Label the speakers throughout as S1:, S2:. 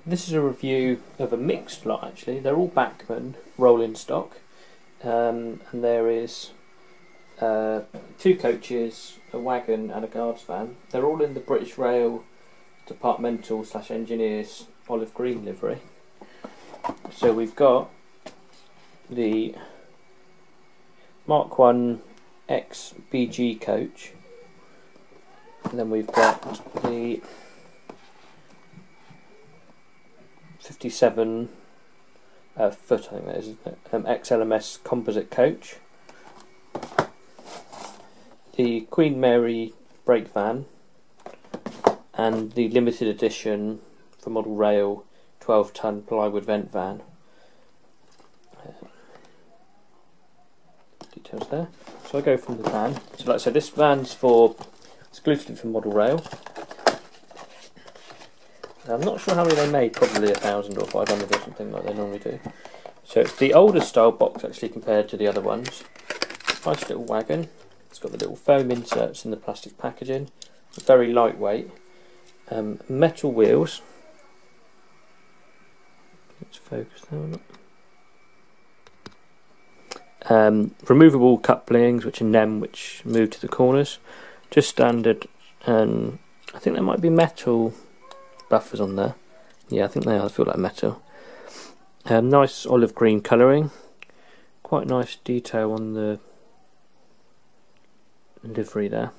S1: This is a review of a mixed lot actually. They're all Bachmann rolling stock, and there is 2 coaches, a wagon and a guards van. They're all in the British Rail Departmental / Engineers olive green livery. So we've got the Mark 1 XBG coach, and then we've got the 57 foot, I think that is, isn't it? XLMS composite coach, the Queen Mary brake van, and the limited edition for Model Rail 12-ton plywood vent van. Details there. So I go from the van. So like I said, this van's exclusively for Model Rail. I'm not sure how many they made, probably 1,000 or 500 or something like they normally do. So it's the older style box actually compared to the other ones. Nice little wagon. It's got the little foam inserts in the plastic packaging. Very lightweight. Metal wheels. Let's focus there or not. Removable couplings, which are NEM, which move to the corners. Just standard, and I think there might be metal buffers on there. Yeah, I think they are. I feel like metal. Nice olive green colouring. Quite nice detail on the livery there.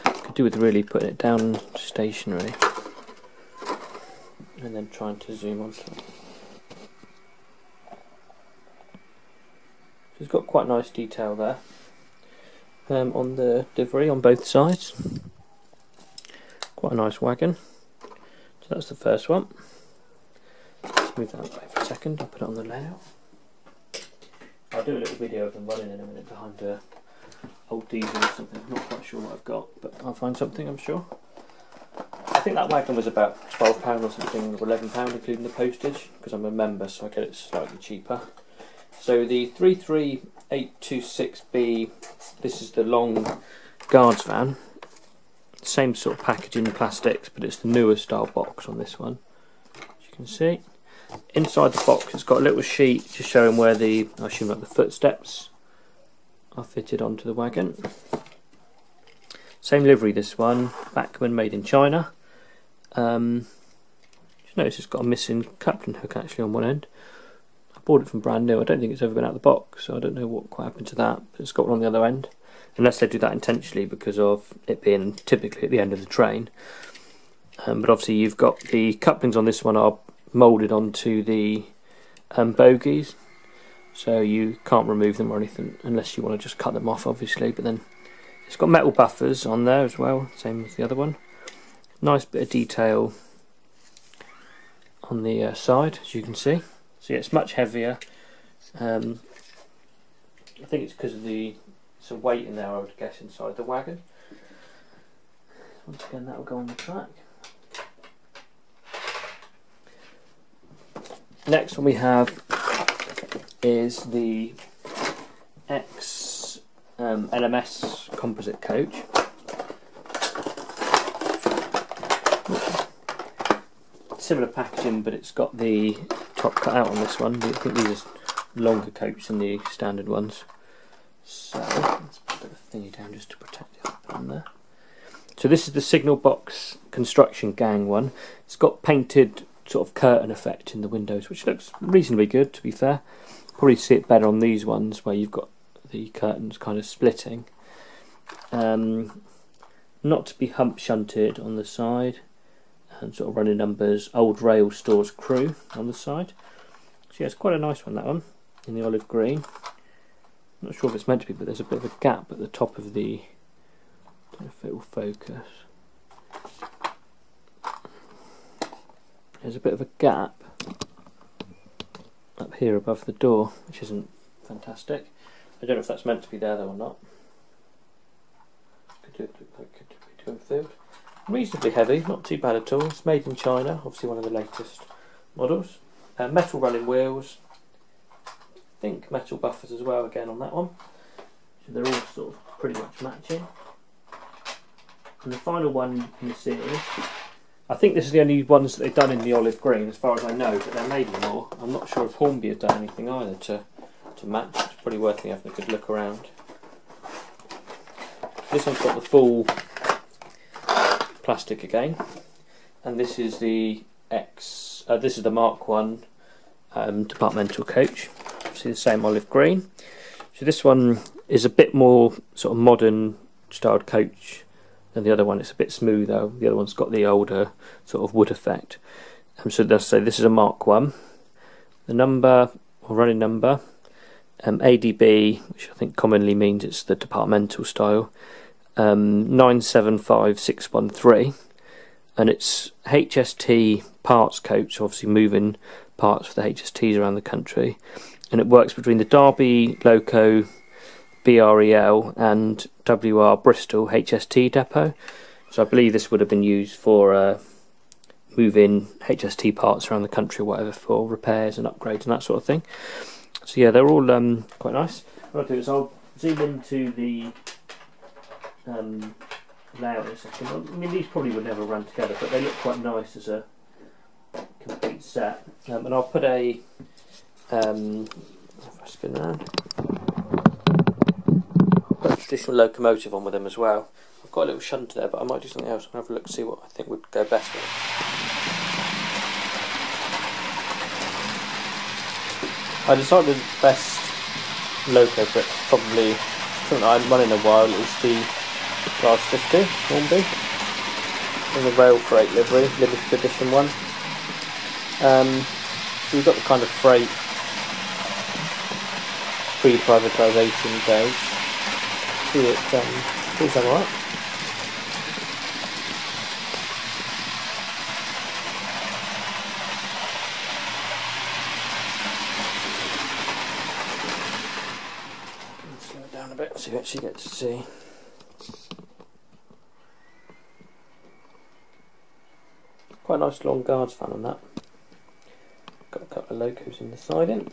S1: Could do with really putting it down stationary and then trying to zoom onto it. So it's got quite nice detail there on the livery on both sides. Quite a nice wagon. So that's the first one. Let's move that away for a second. I'll put it on the layout. I'll do a little video of them running in a minute behind a old diesel or something. I'm not quite sure what I've got, but I'll find something, I'm sure. I think that wagon was about £12 or something, or £11 including the postage, because I'm a member, so I get it slightly cheaper. So the 33826B, this is the long guards van. Same sort of packaging and plastics, but it's the newer style box on this one, as you can see. Inside the box it's got a little sheet just showing where I assume like the footsteps are fitted onto the wagon. Same livery this one, Bachmann made in China. Just notice it's got a missing coupling hook actually on one end. I bought it from brand new. I don't think it's ever been out of the box, so I don't know what quite happened to that, but it's got one on the other end. Unless they do that intentionally because of it being typically at the end of the train. But obviously you've got the couplings on this one are moulded onto the bogies, so you can't remove them or anything unless you want to just cut them off obviously. But then it's got metal buffers on there as well, same as the other one. Nice bit of detail on the side, as you can see. So yeah, it's much heavier. I think it's because of some weight in there, I would guess, inside the wagon. Once again, that will go on the track. Next one we have is the LMS composite coach. Similar packaging, but it's got the top cut out on this one. I think these are longer coats than the standard ones. So let's put a thingy down just to protect it on there. So this is the signal box construction gang one. It's got painted sort of curtain effect in the windows, which looks reasonably good, to be fair. Probably see it better on these ones where you've got the curtains kind of splitting. Not to be hump shunted on the side, and sort of running numbers, old rail stores crew on the side. So yeah, it's quite a nice one, that one, in the olive green. Not sure if it's meant to be, but there's a bit of a gap at the top of the, I don't know if it will focus. There's a bit of a gap up here above the door, which isn't fantastic. I don't know if that's meant to be there though or not. Could be too filled. Reasonably heavy, not too bad at all. It's made in China, obviously one of the latest models. Metal running wheels. I think metal buffers as well again on that one. So they're all sort of pretty much matching. And the final one in the series I think this is the only ones that they've done in the olive green, as far as I know, but there may be more. I'm not sure if Hornby have done anything either to match. It's probably worth me having a good look around. This one's got the full plastic again, and this is the this is the Mark 1 departmental coach. See the same olive green. So this one is a bit more sort of modern styled coach than the other one. It's a bit smoother. The other one's got the older sort of wood effect. So they'll say this is a Mark 1. The number, or running number, ADB, which I think commonly means it's the departmental style, 975613, and it's HST parts coach, obviously moving parts for the HSTs around the country, and it works between the Derby Loco BREL and WR Bristol HST depot. So I believe this would have been used for moving HST parts around the country or whatever, for repairs and upgrades and that sort of thing. So yeah, they're all quite nice. What I'll do is I'll zoom into the layout in a second. I mean, these probably would never run together, but they look quite nice as a complete set. And I'll put a if I spin around, I'll put a traditional locomotive on with them as well. I've got a little shunter there, but I might do something else. I'll have a look, see what I think would go best with it. I decided the best loco for it, probably something that I haven't run in a while, is the Class 50 Hornby in the Rail Freight livery, limited edition one. So we've got the kind of freight pre-privatisation days. See it, feels alright. Slow it down a bit so you actually get to see. Quite a nice long guards fan on that. Got a couple of locos in the siding.